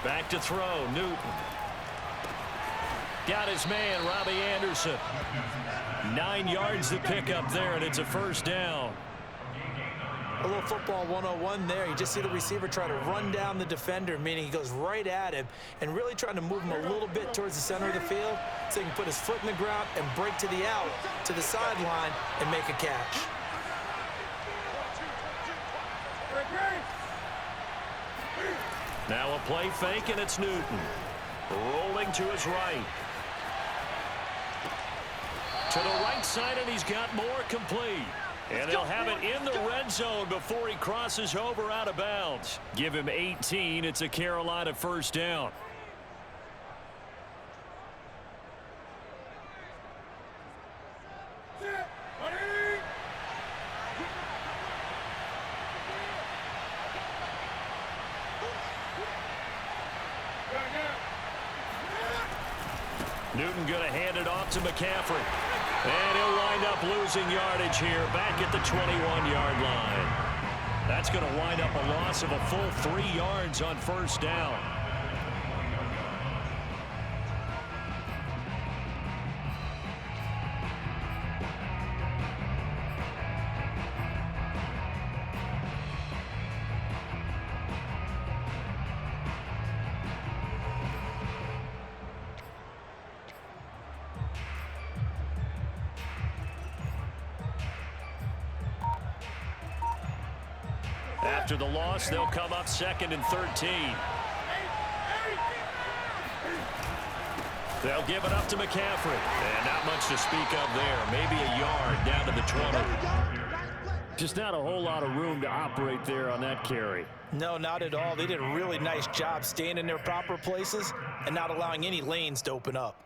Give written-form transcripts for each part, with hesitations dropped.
Back to throw, Newton. Got his man, Robbie Anderson. 9 yards to pick up there, and it's a first down. A little football 101 there. You just see the receiver try to run down the defender, meaning he goes right at him and really trying to move him a little bit towards the center of the field so he can put his foot in the ground and break to the out, to the sideline, and make a catch. Now a play fake, and it's Newton. Rolling to his right. To the right side, and he's got more complete. And they'll have it in the red zone before he crosses over out of bounds. Give him 18. It's a Carolina first down. Newton going to hand it off to McCaffrey. And he'll wind up losing yardage here back at the 21-yard line. That's going to wind up a loss of a full 3 yards on first down. After the loss, they'll come up 2nd and 13. They'll give it up to McCaffrey. And not much to speak of there. Maybe a yard down to the 20. Just not a whole lot of room to operate there on that carry. No, not at all. They did a really nice job staying in their proper places and not allowing any lanes to open up.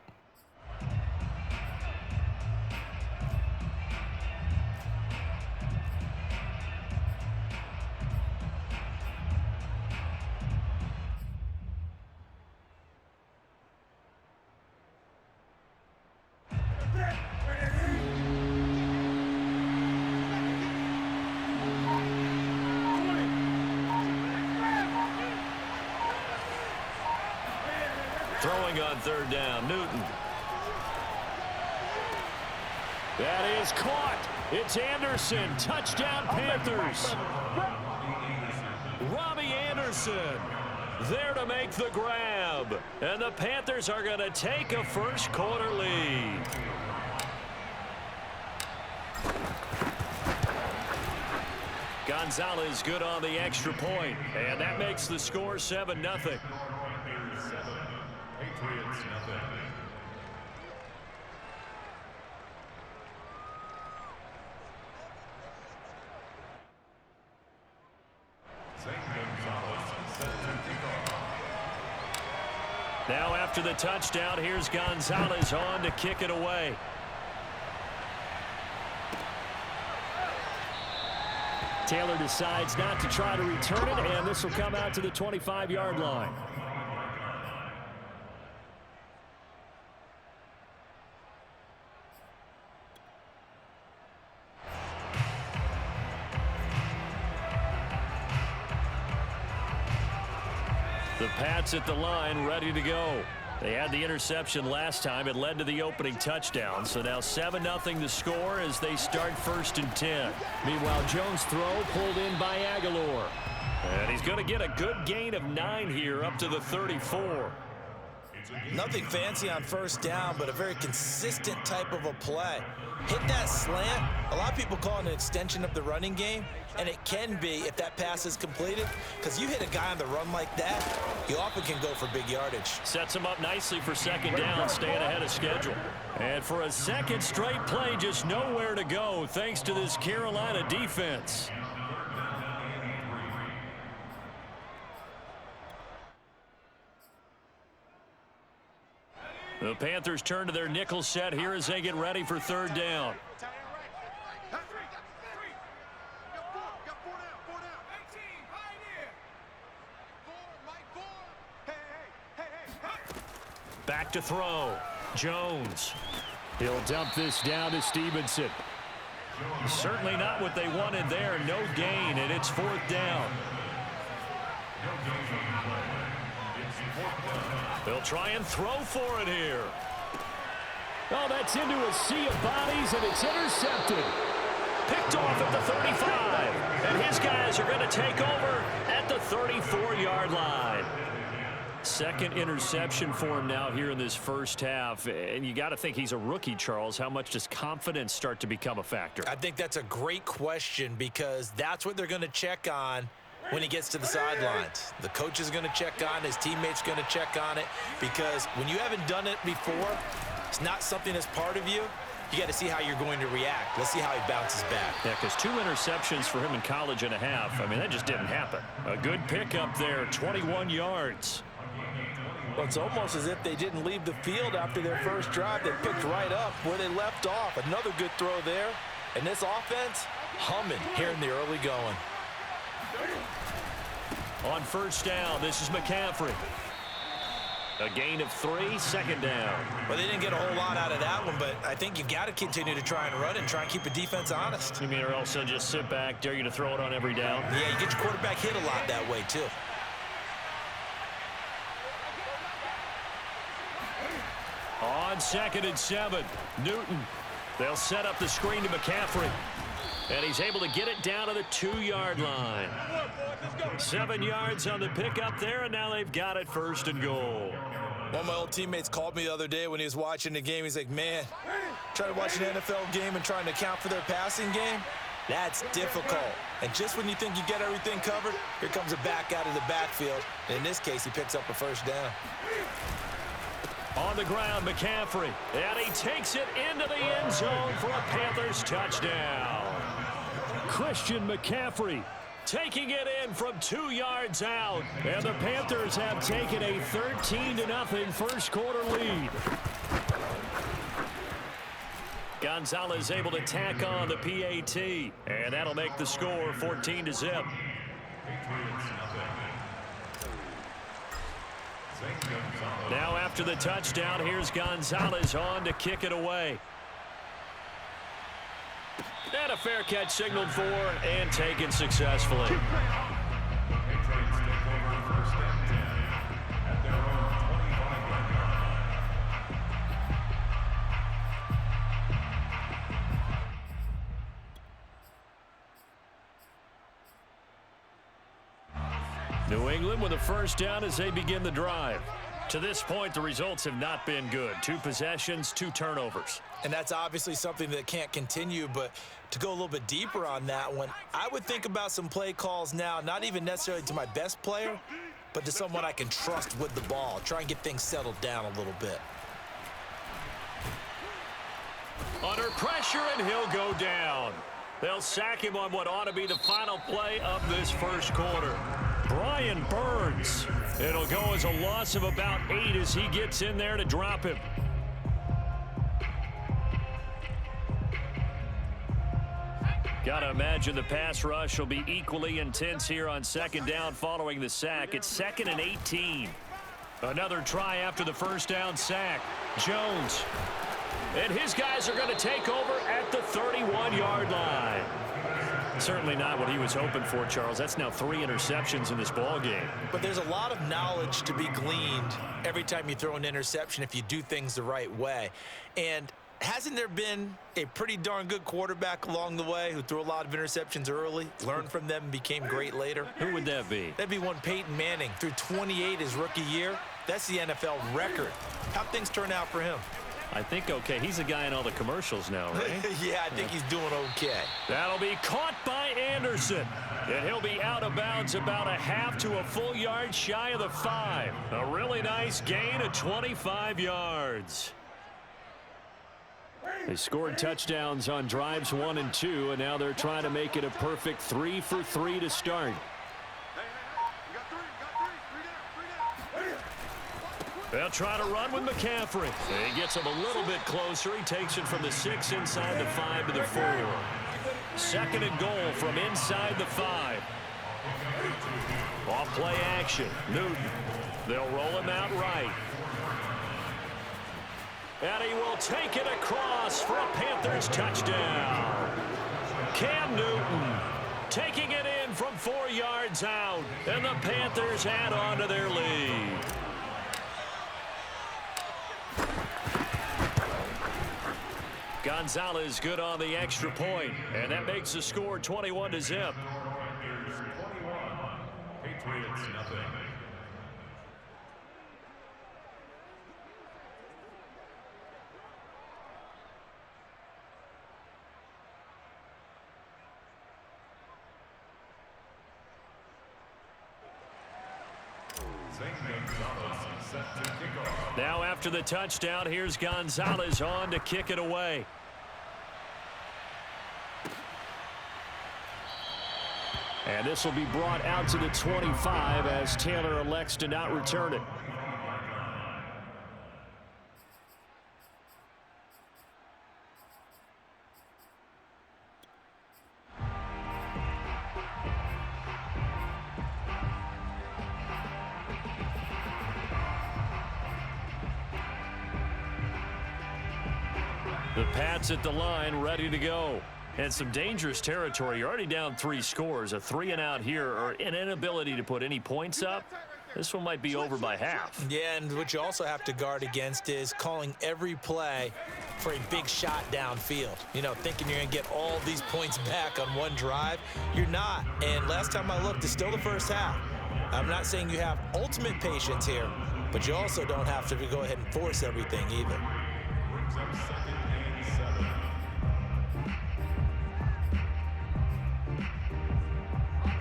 Throwing on 3rd down, Newton. That is caught. It's Anderson. Touchdown, Panthers. Robbie Anderson there to make the grab. And the Panthers are going to take a first quarter lead. Gonzalez good on the extra point. And that makes the score 7-0. Now after the touchdown, here's Gonzalez on to kick it away. Taylor decides not to try to return it, and this will come out to the 25-yard line. The Pats at the line, ready to go. They had the interception last time. It led to the opening touchdown. So now 7-0 the score as they start 1st and 10. Meanwhile, Jones' throw pulled in by Aguilar. And he's going to get a good gain of 9 here up to the 34. Nothing fancy on 1st down, but a very consistent type of a play. Hit that slant. A lot of people call it an extension of the running game, and it can be if that pass is completed, because you hit a guy on the run like that, you often can go for big yardage. Sets him up nicely for 2nd down, staying ahead of schedule. And for a 2nd straight play, just nowhere to go thanks to this Carolina defense. The Panthers turn to their nickel set here as they get ready for 3rd down. Back to throw. Jones. He'll dump this down to Stevenson. Certainly not what they wanted there. No gain, and it's 4th down. They'll try and throw for it here. Oh, that's into a sea of bodies, and it's intercepted. Picked off at the 35. And his guys are going to take over at the 34-yard line. Second interception for him now here in this first half. And you got to think he's a rookie, Charles. How much does confidence start to become a factor? I think that's a great question because that's what they're going to check on when he gets to the sidelines. The coach is going to check on, his teammates going to check on it, because when you haven't done it before, it's not something that's part of you. You got to see how you're going to react. Let's see how he bounces back. Yeah, because 2 interceptions for him in college and a half. I mean, that just didn't happen. A good pickup there, 21 yards. Well, it's almost as if they didn't leave the field after their first drive. They picked right up where they left off. Another good throw there. And this offense, humming here in the early going. On first down, this is McCaffrey. A gain of 3, second down. Well, they didn't get a whole lot out of that one, but I think you've got to continue to try and run and try and keep the defense honest. You mean, or else they'll just sit back, dare you to throw it on every down? Yeah, you get your quarterback hit a lot that way, too. On 2nd and 7, Newton. They'll set up the screen to McCaffrey. And he's able to get it down to the 2-yard line. 7 yards on the pickup there, and now they've got it first and goal. One of my old teammates called me the other day when he was watching the game. He's like, man, trying to watch an NFL game and trying to account for their passing game, that's difficult. And just when you think you get everything covered, here comes a back out of the backfield. And in this case, he picks up a first down. On the ground, McCaffrey. And he takes it into the end zone for a Panthers touchdown. Christian McCaffrey taking it in from 2 yards out. And the Panthers have taken a 13-0 first quarter lead. Gonzalez able to tack on the PAT. And that'll make the score 14-0. Now after the touchdown, here's Gonzalez on to kick it away. And a fair catch signaled for and taken successfully. New England with a first down as they begin the drive. To this point, the results have not been good. 2 possessions, 2 turnovers. And that's obviously something that can't continue, but to go a little bit deeper on that one, I would think about some play calls now, not even necessarily to my best player, but to someone I can trust with the ball. Try and get things settled down a little bit. Under pressure, and he'll go down. They'll sack him on what ought to be the final play of this first quarter. Brian Burns. It'll go as a loss of about 8 as he gets in there to drop him. Gotta imagine the pass rush will be equally intense here on second down following the sack. It's 2nd and 18. Another try after the first down sack. Jones. And his guys are going to take over at the 31-yard line. Certainly not what he was hoping for, Charles. That's now 3 interceptions in this ball game. But there's a lot of knowledge to be gleaned every time you throw an interception if you do things the right way. And hasn't there been a pretty darn good quarterback along the way who threw a lot of interceptions early, learned from them, and became great later? Who would that be? That'd be one Peyton Manning. Threw 28 his rookie year. That's the NFL record. How'd things turn out for him? I think okay. He's a guy in all the commercials now, right? Yeah, I think he's doing okay. That'll be caught by Anderson. And he'll be out of bounds about a half to a full yard shy of the 5. A really nice gain of 25 yards. They scored touchdowns on drives 1 and 2, and now they're trying to make it a perfect 3 for 3 to start. They'll try to run with McCaffrey. He gets him a little bit closer. He takes it from the 6 inside the 5 to the 4. 2nd and goal from inside the 5. Off play action. Newton. They'll roll him out right. And he will take it across for a Panthers touchdown. Cam Newton taking it in from 4 yards out. And the Panthers add on to their lead. Gonzalez good on the extra point, and that makes the score 21-0. Patriots nothing. Now after the touchdown, here's Gonzalez on to kick it away. And this will be brought out to the 25 as Taylor elects to not return it. The Pats at the line, ready to go. And some dangerous territory. You're already down 3 scores. A 3-and-out here, or an inability to put any points up. This one might be over by half. Yeah, and what you also have to guard against is calling every play for a big shot downfield. You know, thinking you're going to get all these points back on one drive. You're not. And last time I looked, it's still the first half. I'm not saying you have ultimate patience here, but you also don't have to go ahead and force everything either.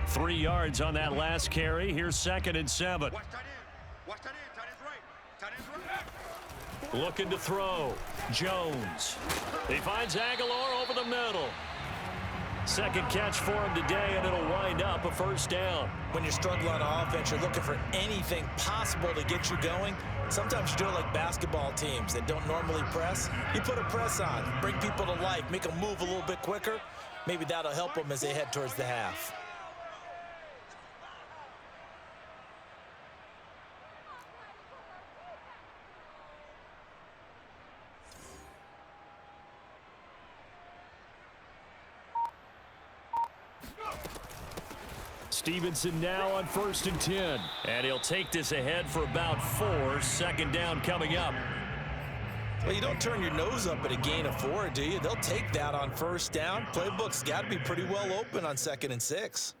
3 yards on that last carry. Here's 2nd and 7. Watch tight end. Watch tight end. Tight end's right. Tight end's right. Looking to throw. Jones. He finds Aguilar over the middle. Second catch for him today, and it'll wind up a first down. When you're struggling on offense, you're looking for anything possible to get you going. Sometimes you do it like basketball teams that don't normally press. You put a press on, bring people to life, make them move a little bit quicker. Maybe that'll help them as they head towards the half. Stevenson now on 1st and 10. And he'll take this ahead for about 4. 2nd down coming up. Well, you don't turn your nose up at a gain of 4, do you? They'll take that on 1st down. Playbook's got to be pretty well open on 2nd and 6.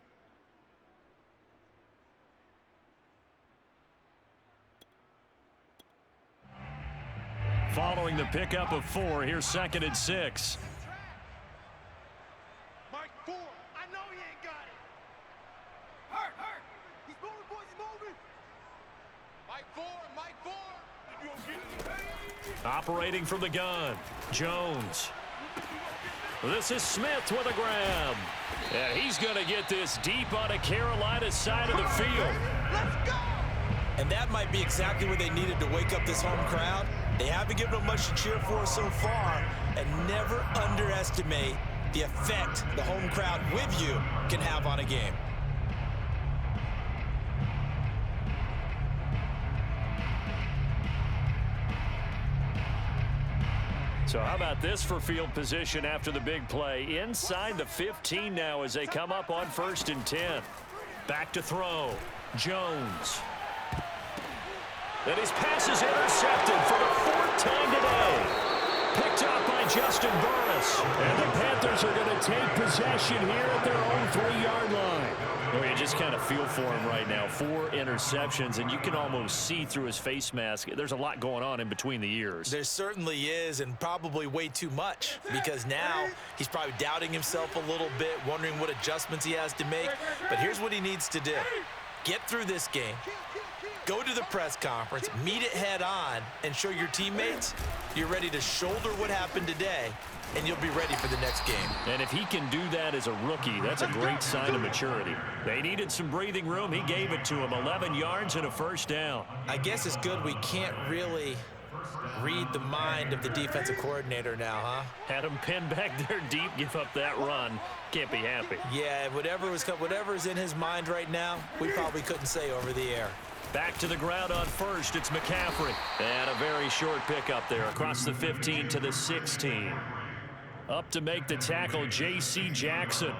Following the pickup of 4, here's 2nd and 6. Mike 4. I know he ain't got it. Hurt. He's moving, boys. He's moving. Mike 4. Mike 4. You gonna get it? Operating from the gun. Jones. This is Smith with a grab. And he's going to get this deep on a Carolina side of the field. Let's go. And that might be exactly what they needed to wake up this home crowd. They haven't given them much to cheer for so far, and never underestimate the effect the home crowd with you can have on a game. So how about this for field position after the big play? Inside the 15 now as they come up on 1st and 10. Back to throw. Jones. And his pass is intercepted for the 4th time today. Picked up by Justin Burris. And the Panthers are going to take possession here at their own 3-yard line. Well, you just kind of feel for him right now. 4 interceptions, and you can almost see through his face mask. There's a lot going on in between the ears. There certainly is, and probably way too much, because now he's probably doubting himself a little bit, wondering what adjustments he has to make. But here's what he needs to do. Get through this game. Go to the press conference, meet it head on, and show your teammates you're ready to shoulder what happened today, and you'll be ready for the next game. And if he can do that as a rookie, that's a great sign of maturity. They needed some breathing room. He gave it to him. 11 yards and a 1st down. I guess it's good we can't really read the mind of the defensive coordinator now, huh? Had him pinned back there deep, give up that run. Can't be happy. Yeah, whatever's in his mind right now, we probably couldn't say over the air. Back to the ground on 1st. It's McCaffrey. And a very short pickup there across the 15 to the 16. Up to make the tackle, J.C. Jackson.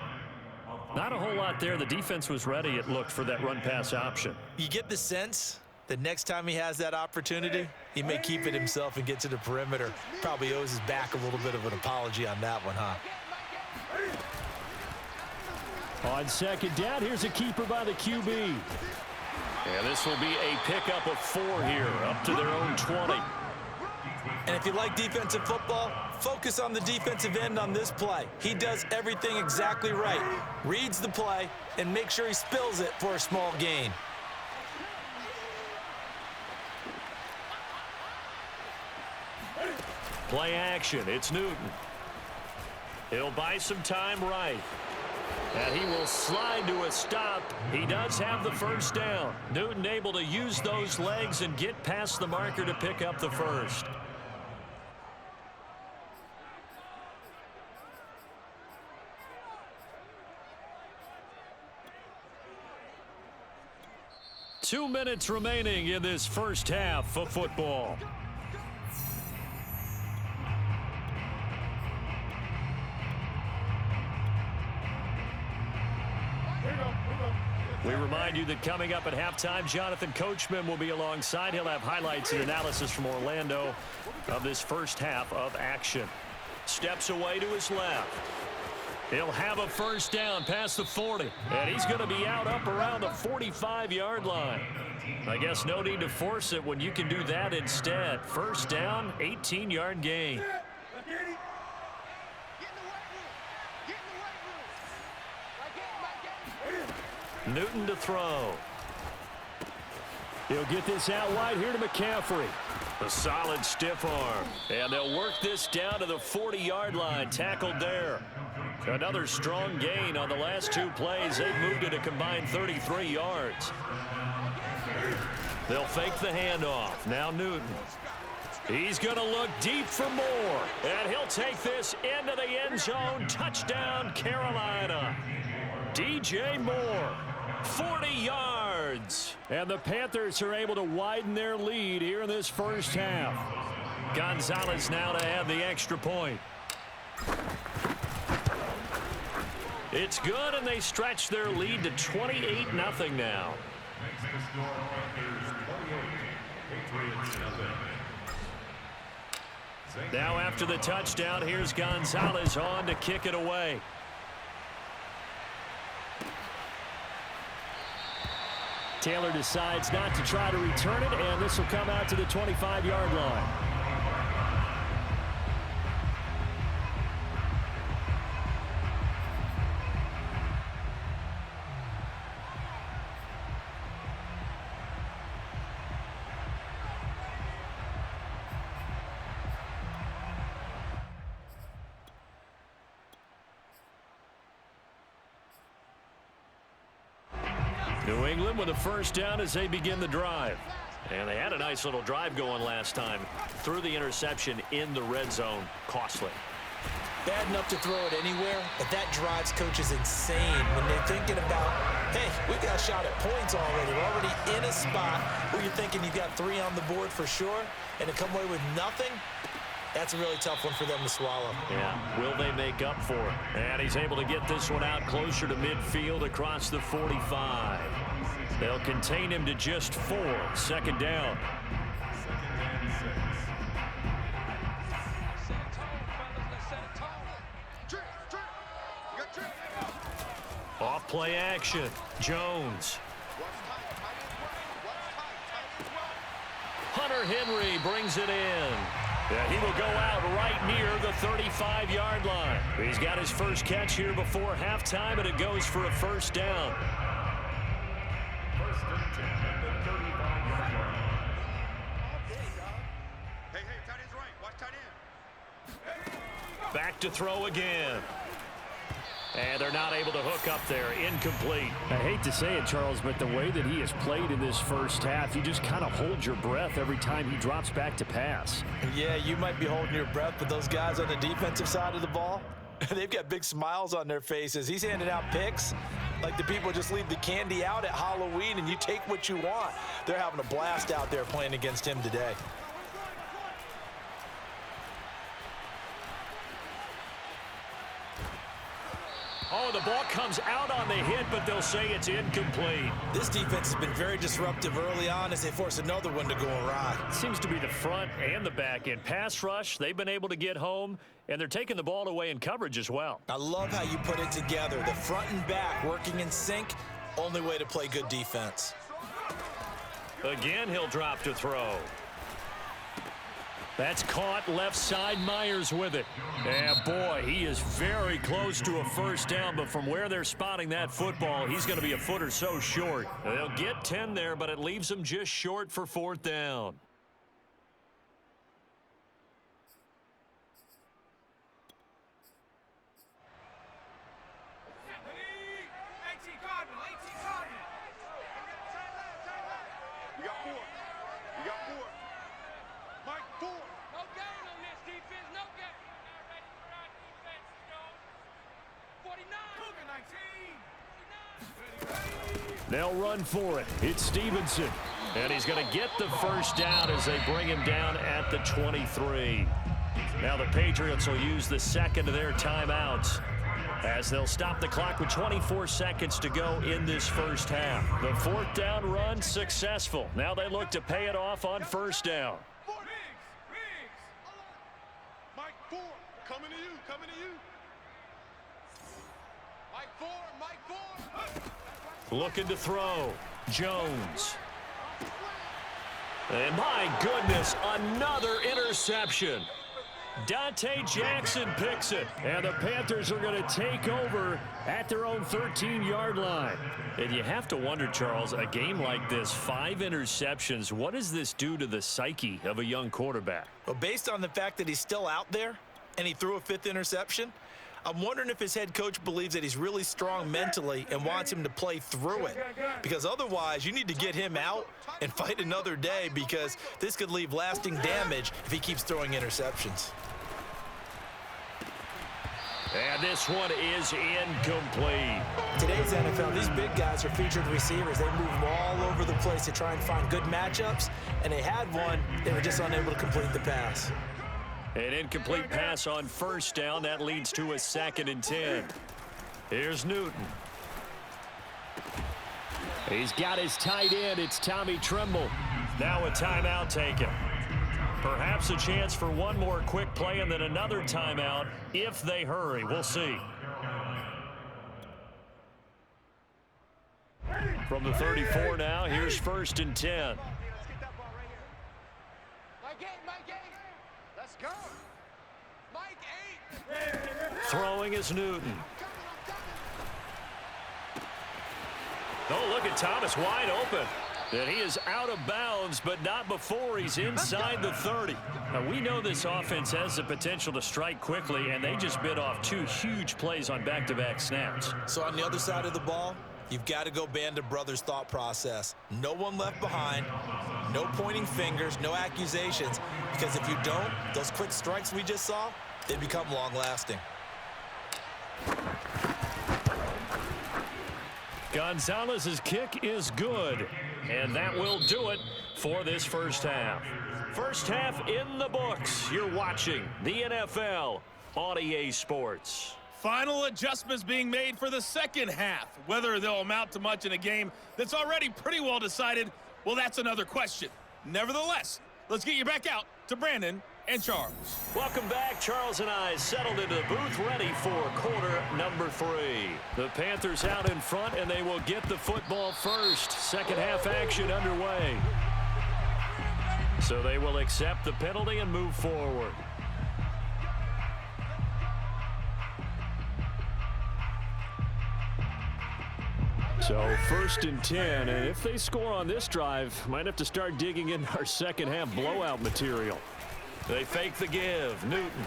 Not a whole lot there. The defense was ready, it looked, for that run-pass option. You get the sense The next time he has that opportunity, he may keep it himself and get to the perimeter. Probably owes his back a little bit of an apology on that one, huh? On second down, here's a keeper by the QB. And this will be a pickup of 4 here, up to their own 20. And if you like defensive football, focus on the defensive end on this play. He does everything exactly right. Reads the play and makes sure he spills it for a small gain. Play action. It's Newton. He'll buy some time right. And he will slide to a stop. He does have the first down. Newton able to use those legs and get past the marker to pick up the first. Two minutes remaining in this first half of football. We remind you that coming up at halftime, Jonathan Coachman will be alongside. He'll have highlights and analysis from Orlando of this first half of action. Steps away to his left. He'll have a first down past the 40. And he's going to be out up around the 45-yard line. I guess no need to force it when you can do that instead. First down, 18-yard gain. Newton to throw. He'll get this out wide here to McCaffrey. A solid stiff arm. And they'll work this down to the 40-yard line. Tackled there. Another strong gain on the last 2 plays. They've moved it a combined 33 yards. They'll fake the handoff. Now Newton. He's going to look deep for more. And he'll take this into the end zone. Touchdown, Carolina. DJ Moore. 40 yards. And the Panthers are able to widen their lead here in this first half. Gonzalez now to add the extra point. It's good, and they stretch their lead to 28-0 now. Now after the touchdown, here's Gonzalez on to kick it away. Taylor decides not to try to return it, and this will come out to the 25-yard line. New England with a first down as they begin the drive. And they had a nice little drive going last time. Threw the interception in the red zone. Costly. Bad enough to throw it anywhere, but that drives coaches insane when they're thinking about, hey, we've got a shot at points already. We're already in a spot where you're thinking you've got 3 on the board for sure, and to come away with nothing, that's a really tough one for them to swallow. Yeah, will they make up for it? And he's able to get this one out closer to midfield across the 45. They'll contain him to just 4. Second down. Off play action. Jones. Hunter Henry brings it in. Yeah, he will go out right near the 35-yard line. He's got his first catch here before halftime, and it goes for a first down. Back to throw again. And they're not able to hook up there. Incomplete. I hate to say it, Charles, but the way that he has played in this first half, you just kind of hold your breath every time he drops back to pass. Yeah, you might be holding your breath, but those guys on the defensive side of the ball, they've got big smiles on their faces. He's handing out picks like the people just leave the candy out at Halloween and you take what you want. They're having a blast out there playing against him today. Oh, the ball comes out on the hit, but they'll say it's incomplete. This defense has been very disruptive early on as they force another one to go awry. Seems to be the front and the back end. Pass rush, they've been able to get home, and they're taking the ball away in coverage as well. I love how you put it together. The front and back working in sync, only way to play good defense. Again, he'll drop to throw. That's caught left side. Myers with it. And boy, he is very close to a first down, but from where they're spotting that football, he's going to be a foot or so short. They'll get 10 there, but it leaves them just short for fourth down. You got four. You got four. Mike, four. No gain on this defense. No gain. Not ready for our defense, Jones. 49. Cougar 19. They'll run for it. It's Stevenson. And he's going to get the first down as they bring him down at the 23. Now the Patriots will use the second of their timeouts as they'll stop the clock with 24 seconds to go in this first half. The fourth down run successful. Now they look to pay it off on first down. Mike, four. Coming to you. Coming to you. Mike, four. Mike, four. Looking to throw. Jones. And my goodness, another interception. Dante Jackson picks it, and the Panthers are going to take over at their own 13-yard line. And you have to wonder, Charles, a game like this, 5 interceptions, what does this do to the psyche of a young quarterback? Well, based on the fact that he's still out there and he threw a 5th interception, I'm wondering if his head coach believes that he's really strong mentally and wants him to play through it. Because otherwise, you need to get him out and fight another day, because this could leave lasting damage if he keeps throwing interceptions. And this one is incomplete. Today's NFL, these big guys are featured receivers. They move all over the place to try and find good matchups, and they had one. They were just unable to complete the pass. An incomplete pass on first down. That leads to a 2nd and 10. Here's Newton. He's got his tight end. It's Tommy Tremble. Now a timeout taken. Perhaps a chance for one more quick play and then another timeout if they hurry. We'll see. From the 34 now, here's 1st and 10. Mike 8. Mike 8. Let's go. Mike 8. Throwing is Newton. Oh, look at Thomas wide open. And he is out of bounds, but not before he's inside the 30. Now, we know this offense has the potential to strike quickly, and they just bit off 2 huge plays on back-to-back snaps. So on the other side of the ball, you've got to go Band of Brothers thought process. No one left behind, no pointing fingers, no accusations, because if you don't, those quick strikes we just saw, they become long-lasting. Gonzalez's kick is good, and that will do it for this first half. First half in the books. You're watching the NFL on EA Sports. Final adjustments being made for the second half. Whether they'll amount to much in a game that's already pretty well decided, well, that's another question. Nevertheless, let's get you back out to Brandon and Charles. Welcome back. Charles and I settled into the booth, ready for quarter number 3. The Panthers out in front, and they will get the football first. Second half action underway. So they will accept the penalty and move forward. So 1st and 10, and if they score on this drive, might have to start digging in our second half blowout material. They fake the give. Newton.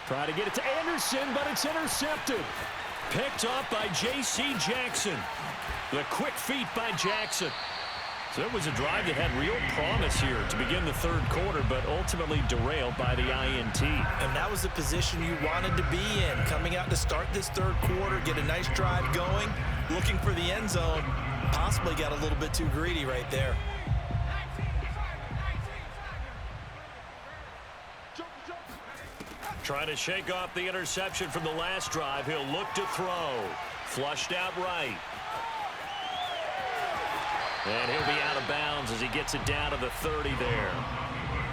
Try to get it to Anderson, but it's intercepted. Picked up by J.C. Jackson. The quick feet by Jackson. So it was a drive that had real promise here to begin the 3rd quarter, but ultimately derailed by the INT. And that was the position you wanted to be in. Coming out to start this 3rd quarter, get a nice drive going, looking for the end zone. Possibly got a little bit too greedy right there. Trying to shake off the interception from the last drive. He'll look to throw. Flushed out right. And he'll be out of bounds as he gets it down to the 30 there.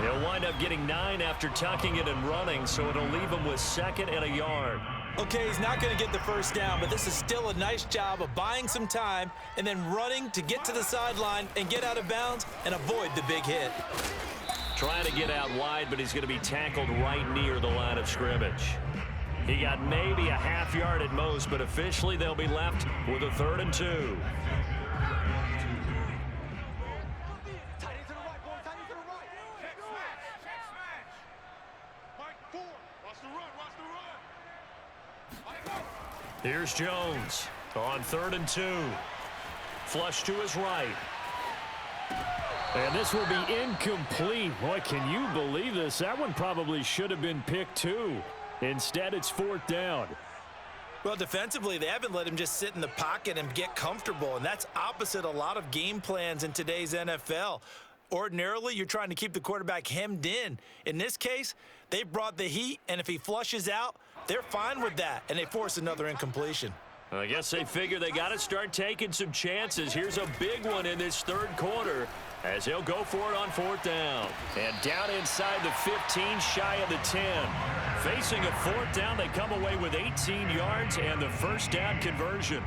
He'll wind up getting 9 after tucking it and running, so it'll leave him with 2nd and a yard. Okay, he's not going to get the first down, but this is still a nice job of buying some time and then running to get to the sideline and get out of bounds and avoid the big hit. Trying to get out wide, but he's going to be tackled right near the line of scrimmage. He got maybe a half yard at most, but officially they'll be left with a 3rd and 2. Here's Jones on 3rd and 2. Flush to his right. And this will be incomplete. Boy, can you believe this? That one probably should have been picked too. Instead, it's 4th down. Well, defensively, they haven't let him just sit in the pocket and get comfortable, and that's opposite a lot of game plans in today's NFL. Ordinarily, you're trying to keep the quarterback hemmed in. In this case, they brought the heat, and if he flushes out, they're fine with that, and they force another incompletion. I guess they figure they got to start taking some chances. Here's a big one in this 3rd quarter as he'll go for it on 4th down. And down inside the 15, shy of the 10. Facing a 4th down, they come away with 18 yards and the first down conversion.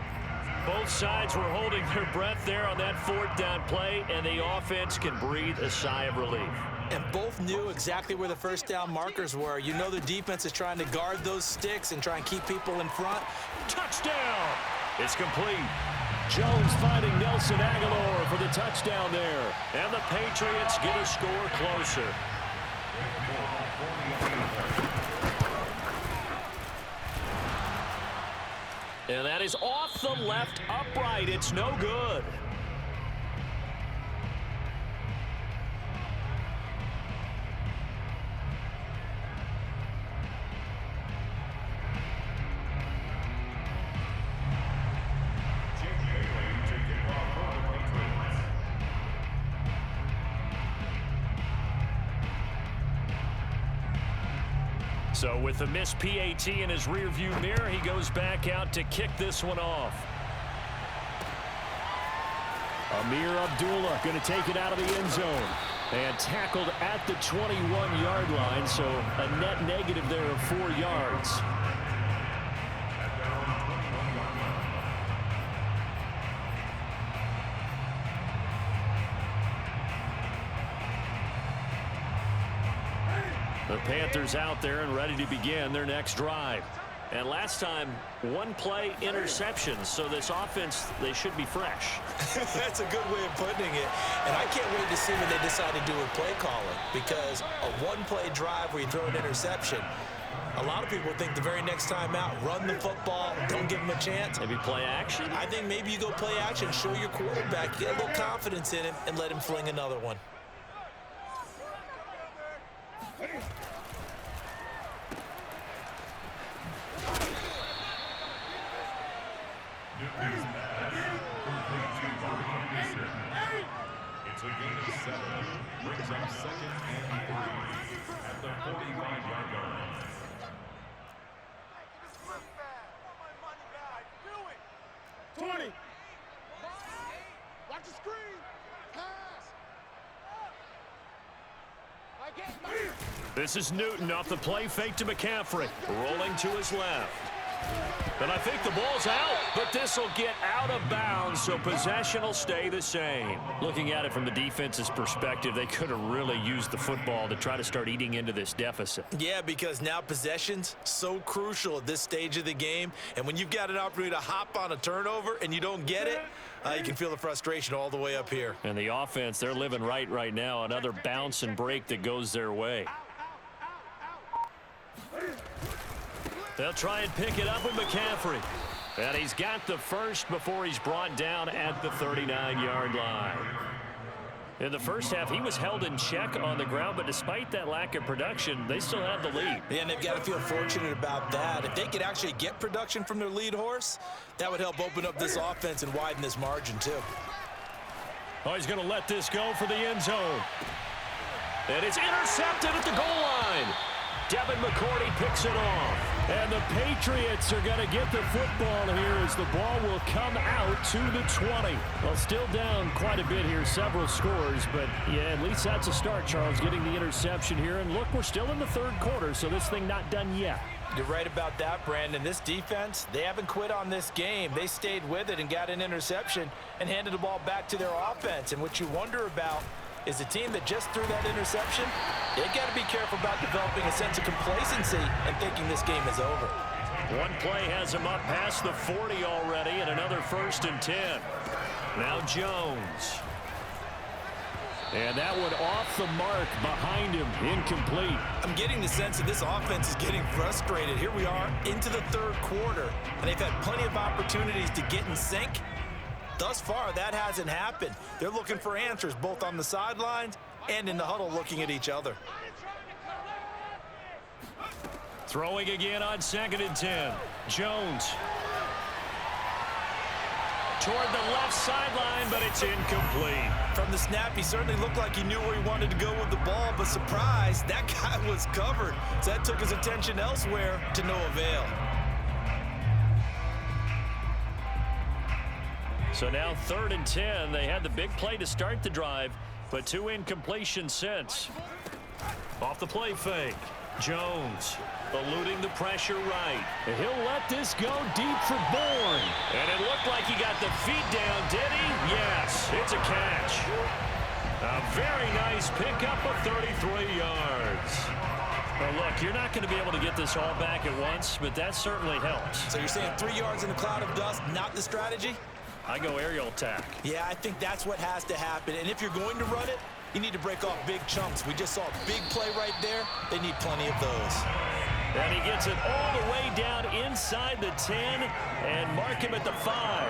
Both sides were holding their breath there on that 4th down play, and the offense can breathe a sigh of relief. And both knew exactly where the first down markers were. You know the defense is trying to guard those sticks and try and keep people in front. Touchdown! It's complete. Jones finding Nelson Aguilar for the touchdown there. And the Patriots get a score closer. And that is off the left upright. It's no good. So with the missed PAT in his rearview mirror, he goes back out to kick this one off. Amir Abdullah going to take it out of the end zone. And tackled at the 21-yard line, so a net negative there of 4 yards. The Panthers out there and ready to begin their next drive. And last time, 1-play interceptions, so this offense, they should be fresh. That's a good way of putting it. And I can't wait to see what they decide to do with play calling, because a 1-play drive where you throw an interception, a lot of people think the very next time out, run the football, don't give them a chance. Maybe play action? I think maybe you go play action, show your quarterback, get a little confidence in him, and let him fling another one. It's a gain of 7. Brings up 2nd and 3 at the 45-yard line. 20. Watch the screen. Pass. This is Newton off the play fake to McCaffrey. Rolling to his left. And I think the ball's out, but this will get out of bounds, so possession will stay the same. Looking at it from the defense's perspective, they could have really used the football to try to start eating into this deficit. Yeah, because now possession's so crucial at this stage of the game, and when you've got an opportunity to hop on a turnover and you don't get it, you can feel the frustration all the way up here. And the offense, they're living right now. Another bounce and break that goes their way. They'll try and pick it up with McCaffrey. And he's got the first before he's brought down at the 39-yard line. In the first half, he was held in check on the ground, but despite that lack of production, they still have the lead. Yeah, and they've got to feel fortunate about that. If they could actually get production from their lead horse, that would help open up this offense and widen this margin, too. Oh, he's going to let this go for the end zone. And it's intercepted at the goal line. Devin McCourty picks it off. And the Patriots are going to get the football here as the ball will come out to the 20. Well, still down quite a bit here, several scores, but yeah, at least that's a start, Charles, getting the interception here. And look, we're still in the third quarter, so this thing not done yet. You're right about that, Brandon. This defense, they haven't quit on this game. They stayed with it and got an interception and handed the ball back to their offense. And what you wonder about is the team that just threw that interception, they got to be careful about developing a sense of complacency and thinking this game is over. One play has him up past the 40 already, and another 1st and 10. Now Jones. And that one off the mark behind him, incomplete. I'm getting the sense that this offense is getting frustrated. Here we are into the third quarter, and they've had plenty of opportunities to get in sync. Thus far, that hasn't happened. They're looking for answers both on the sidelines and in the huddle looking at each other. Throwing again on 2nd and 10. Jones. Toward the left sideline, but it's incomplete. From the snap, he certainly looked like he knew where he wanted to go with the ball, but surprise, that guy was covered. So that took his attention elsewhere to no avail. So now 3rd and 10. They had the big play to start the drive, but 2 incompletions since. Off the play fake. Jones eluding the pressure right. And he'll let this go deep for Bourne. And it looked like he got the feet down, did he? Yes, it's a catch. A very nice pickup of 33 yards. Well, look, you're not going to be able to get this all back at once, but that certainly helps. So you're saying 3 yards in a cloud of dust, not the strategy? I go aerial attack. Yeah, I think that's what has to happen. And if you're going to run it, you need to break off big chunks. We just saw a big play right there. They need plenty of those. And he gets it all the way down inside the 10 and mark him at the 5.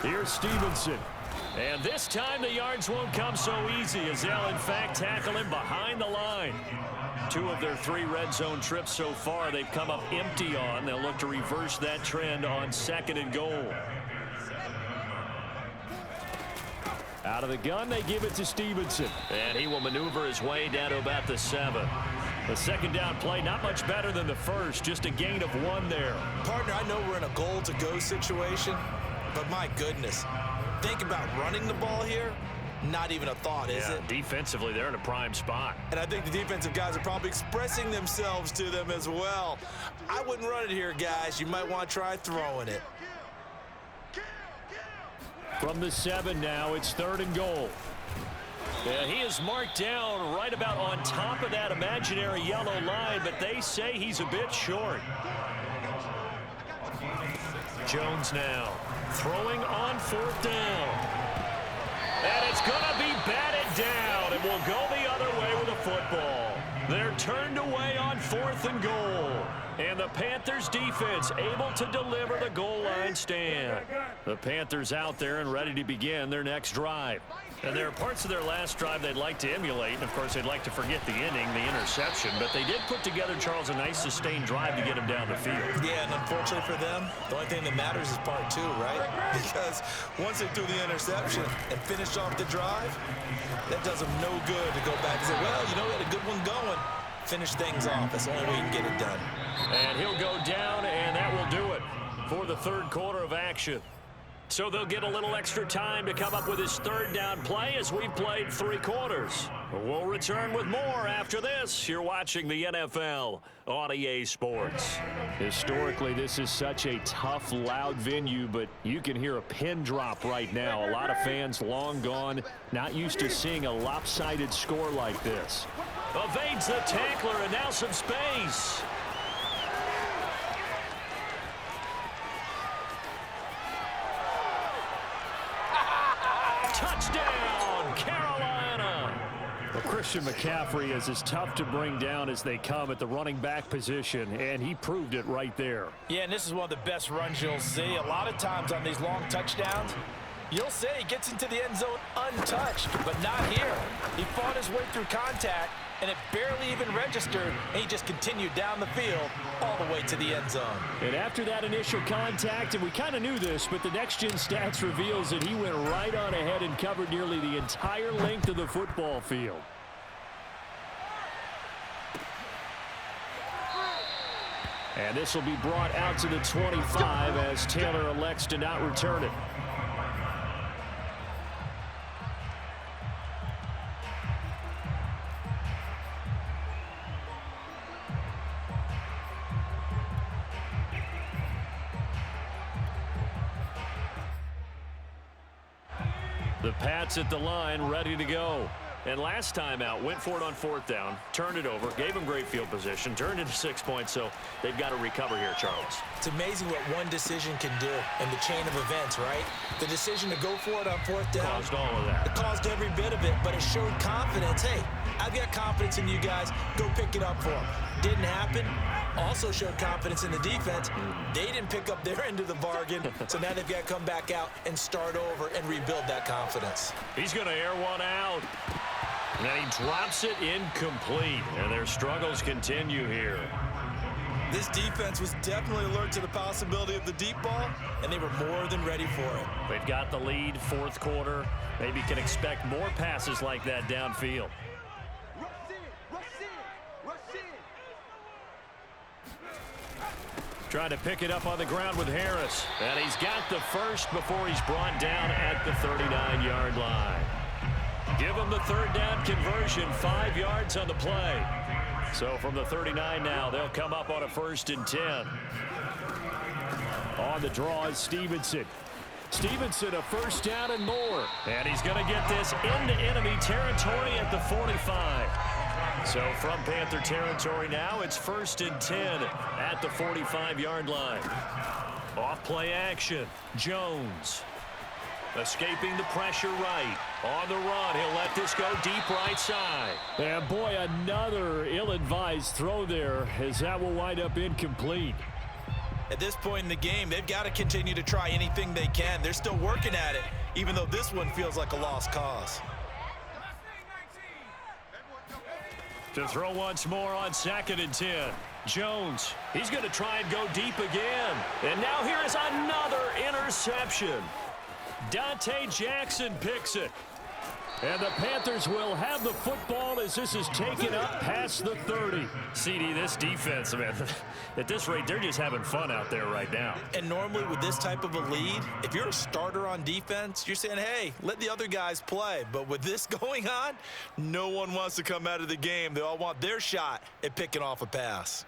Here's Stevenson. And this time the yards won't come so easy as they'll, in fact, tackle him behind the line. 2 of their 3 red zone trips so far they've come up empty on. They'll look to reverse that trend on 2nd and goal. Out of the gun, they give it to Stevenson. And he will maneuver his way down to about the 7. The 2nd down play, not much better than the first, just a gain of 1 there. Partner, I know we're in a goal-to-go situation, but my goodness, think about running the ball here. Not even a thought, is it? Defensively, they're in a prime spot. And I think the defensive guys are probably expressing themselves to them as well. I wouldn't run it here, guys. You might want to try throwing it. From the 7 now, it's 3rd and goal. Yeah, he is marked down right about on top of that imaginary yellow line, but they say he's a bit short. Jones now throwing on 4th down. And it's going to be batted down, and will go the other way with the football. They're turned away on 4th and goal. And the Panthers defense able to deliver the goal line stand. The Panthers out there and ready to begin their next drive. And there are parts of their last drive they'd like to emulate. And, of course, they'd like to forget the inning, the interception. But they did put together, Charles, a nice sustained drive to get him down the field. Yeah, and unfortunately for them, the only thing that matters is part 2, right? Because once they threw the interception and finished off the drive, that does them no good to go back and say, well, you know, we had a good one going. Finish things off. That's the only way you can get it done. And he'll go down, and that will do it for the 3rd quarter of action. So they'll get a little extra time to come up with his 3rd down play as we've played 3 quarters. We'll return with more after this. You're watching the NFL on EA Sports. Historically, this is such a tough, loud venue, but you can hear a pin drop right now. A lot of fans long gone, not used to seeing a lopsided score like this. Evades the tackler, and now some space. Touchdown, Carolina. Well, Christian McCaffrey is as tough to bring down as they come at the running back position, and he proved it right there. Yeah, and this is one of the best runs you'll see. A lot of times on these long touchdowns, you'll say he gets into the end zone untouched, but not here. He fought his way through contact, and it barely even registered, and he just continued down the field all the way to the end zone. And after that initial contact, and we kind of knew this, but the next-gen stats reveals that he went right on ahead and covered nearly the entire length of the football field. And this will be brought out to the 25 as Taylor elects to not return it. The Pats at the line, ready to go. And last time out, went for it on 4th down, turned it over, gave them great field position, turned into 6 points, so they've got to recover here, Charles. It's amazing what one decision can do in the chain of events, right? The decision to go for it on 4th down. Caused all of that. It caused every bit of it, but it showed confidence. Hey, I've got confidence in you guys. Go pick it up for them. Didn't happen. Also showed confidence in the defense. They didn't pick up their end of the bargain, so now they've got to come back out and start over and rebuild that confidence. He's going to air one out. And then he drops it incomplete, and their struggles continue here. This defense was definitely alert to the possibility of the deep ball, and they were more than ready for it. They've got the lead, 4th quarter. Maybe can expect more passes like that downfield. Trying to pick it up on the ground with Harris. And he's got the first before he's brought down at the 39-yard line. Give him the 3rd down conversion, 5 yards on the play. So from the 39 now, they'll come up on a 1st and 10. On the draw is Stevenson. Stevenson, a 1st down and more. And he's going to get this into enemy territory at the 45. So from Panther territory now, it's 1st and 10 at the 45-yard line. Off play action. Jones escaping the pressure right. On the run, he'll let this go deep right side. And boy, another ill-advised throw there as that will wind up incomplete. At this point in the game, they've got to continue to try anything they can. They're still working at it, even though this one feels like a lost cause. To throw once more on 2nd and 10. Jones, he's going to try and go deep again. And now here is another interception. Dante Jackson picks it. And the Panthers will have the football as this is taken up past the 30. CD, this defense, man, at this rate, they're just having fun out there right now. And normally with this type of a lead, if you're a starter on defense, you're saying, hey, let the other guys play. But with this going on, no one wants to come out of the game. They all want their shot at picking off a pass.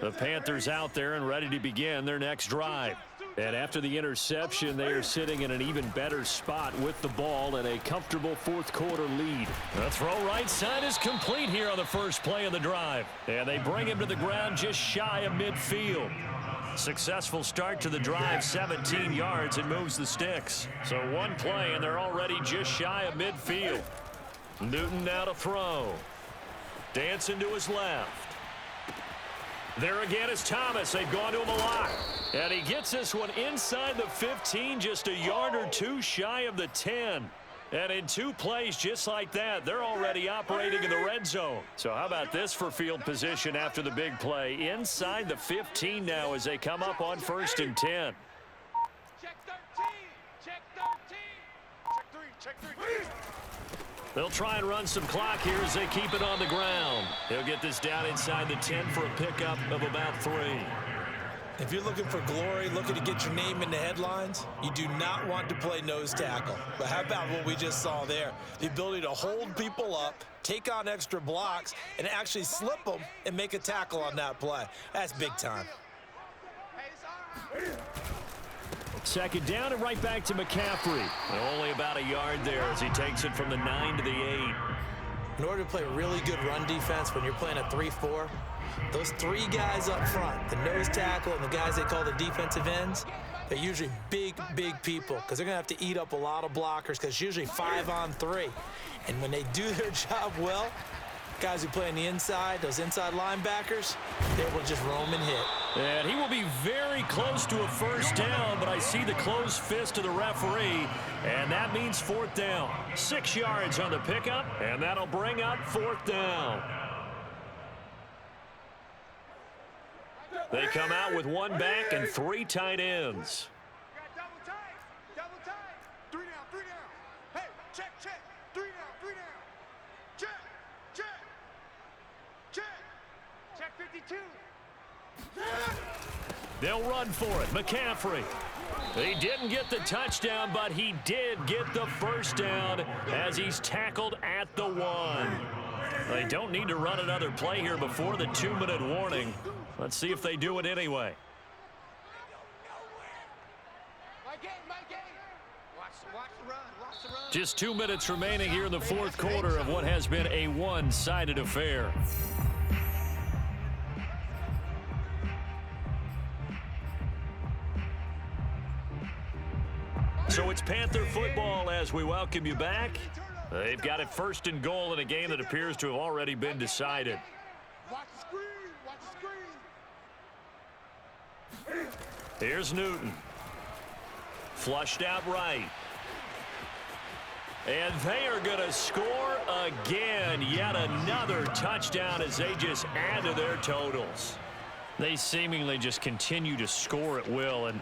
The Panthers out there and ready to begin their next drive. And after the interception, they are sitting in an even better spot with the ball and a comfortable 4th quarter lead. The throw right side is complete here on the first play of the drive. And they bring him to the ground just shy of midfield. Successful start to the drive, 17 yards, and moves the sticks. So one play, and they're already just shy of midfield. Newton now to throw. Dancing to his left. There again is Thomas. They've gone to him a lot. And he gets this one inside the 15, just a yard or two shy of the 10. And in 2 plays just like that, they're already operating in the red zone. So how about this for field position after the big play? Inside the 15 now as they come up on 1st and 10. Check 13. Check 13. Check 3. Check 3. They'll try and run some clock here as they keep it on the ground. They'll get this down inside the 10 for a pickup of about 3. If you're looking for glory, looking to get your name in the headlines, you do not want to play nose tackle. But how about what we just saw there? The ability to hold people up, take on extra blocks, and actually slip them and make a tackle on that play. That's big time. 2nd down and right back to McCaffrey. Only about a yard there as he takes it from the 9 to the 8. In order to play really good run defense when you're playing a 3-4, those 3 guys up front, the nose tackle and the guys they call the defensive ends, they're usually big, big people because they're going to have to eat up a lot of blockers because it's usually 5 on 3. And when they do their job well, guys who play on the inside, those inside linebackers, they will just roam and hit. And he will be very close to a 1st down, but I see the closed fist of the referee, and that means 4th down. 6 yards on the pickup, and that'll bring up 4th down. They come out with 1 back and 3 tight ends. Double tight. Double tight. 3 down. 3 down. Hey, check, check. 3 down. 3 down. Check. They'll run for it. McCaffrey. He didn't get the touchdown, but he did get the first down as he's tackled at the 1. They don't need to run another play here before the 2-minute warning. Let's see if they do it anyway. Just 2 minutes remaining here in the fourth quarter of what has been a one-sided affair. So it's Panther football as we welcome you back. They've got it first and goal in a game that appears to have already been decided. Watch the screen. Watch the screen. Here's Newton. Flushed out right. And they are going to score again. Yet another touchdown as they just add to their totals. They seemingly just continue to score at will. And